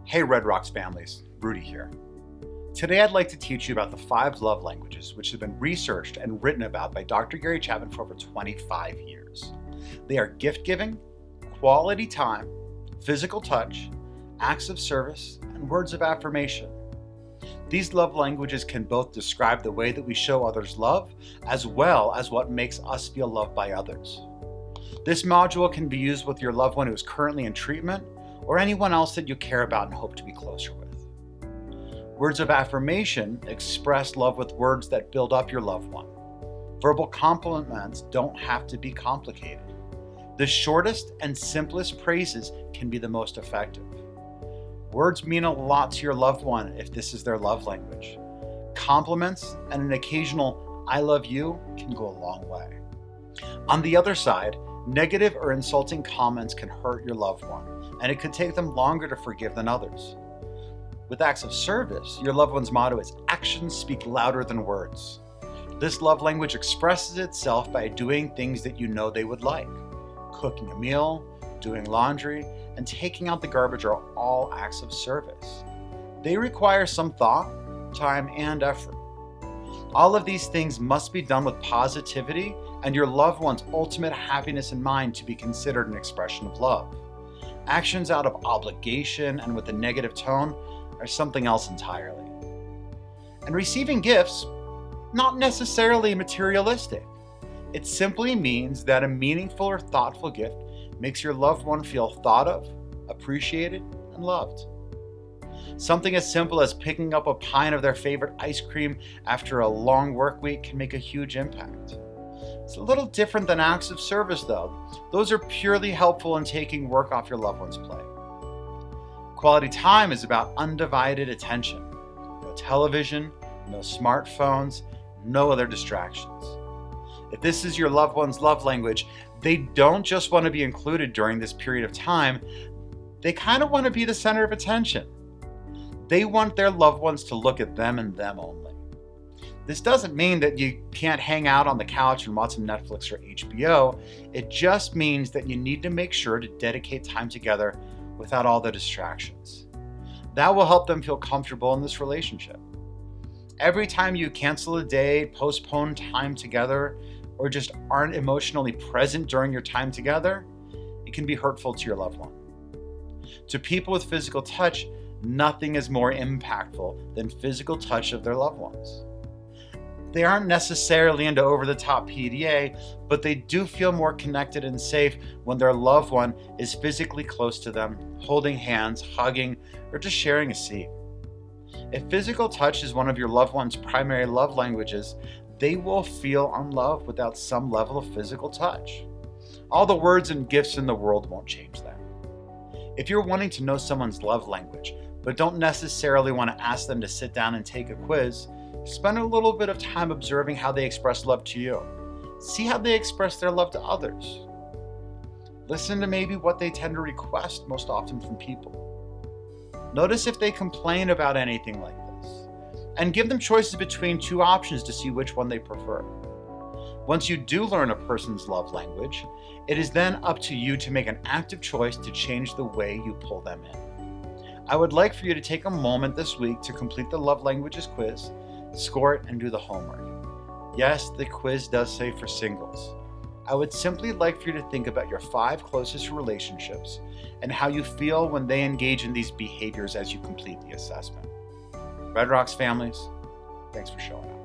Hey Red Rocks families, Rudy here. Today I'd like to teach you about the 5 love languages which have been researched and written about by Dr. Gary Chapman for over 25 years. They are gift giving, quality time, physical touch, acts of service, and words of affirmation. These love languages can both describe the way that we show others love as well as what makes us feel loved by others. This module can be used with your loved one who is currently in treatment or anyone else that you care about and hope to be closer with. Words of affirmation express love with words that build up your loved one. Verbal compliments don't have to be complicated. The shortest and simplest praises can be the most effective. Words mean a lot to your loved one if this is their love language. Compliments and an occasional "I love you" can go a long way. On the other side, negative or insulting comments can hurt your loved one, and it could take them longer to forgive than others. With acts of service, your loved one's motto is "Actions speak louder than words." This love language expresses itself by doing things that you know they would like. Cooking a meal, doing laundry, and taking out the garbage are all acts of service. They require some thought, time, and effort. All of these things must be done with positivity and your loved one's ultimate happiness in mind to be considered an expression of love. Actions out of obligation and with a negative tone are something else entirely. And receiving gifts, not necessarily materialistic. It simply means that a meaningful or thoughtful gift makes your loved one feel thought of, appreciated, and loved. Something as simple as picking up a pint of their favorite ice cream after a long work week can make a huge impact. It's a little different than acts of service though. Those are purely helpful in taking work off your loved one's plate. Quality time is about undivided attention. No television, no smartphones, no other distractions. If this is your loved one's love language, they don't just want to be included during this period of time, they kind of want to be the center of attention. They want their loved ones to look at them and them only. This doesn't mean that you can't hang out on the couch and watch some Netflix or HBO. It just means that you need to make sure to dedicate time together without all the distractions. That will help them feel comfortable in this relationship. Every time you cancel a date, postpone time together, or just aren't emotionally present during your time together, it can be hurtful to your loved one. To people with physical touch, nothing is more impactful than physical touch of their loved ones. They aren't necessarily into over-the-top PDA, but they do feel more connected and safe when their loved one is physically close to them, holding hands, hugging, or just sharing a seat. If physical touch is one of your loved one's primary love languages, they will feel unloved without some level of physical touch. All the words and gifts in the world won't change that. If you're wanting to know someone's love language, but don't necessarily want to ask them to sit down and take a quiz, spend a little bit of time observing how they express love to you. See how they express their love to others. Listen to maybe what they tend to request most often from people. Notice if they complain about anything like this, and give them choices between 2 options to see which one they prefer. Once you do learn a person's love language, it is then up to you to make an active choice to change the way you pull them in. I would like for you to take a moment this week to complete the love languages quiz, score it, and do the homework. Yes, the quiz does say for singles. I would simply like for you to think about your 5 closest relationships and how you feel when they engage in these behaviors as you complete the assessment. Red Rocks families, thanks for showing up.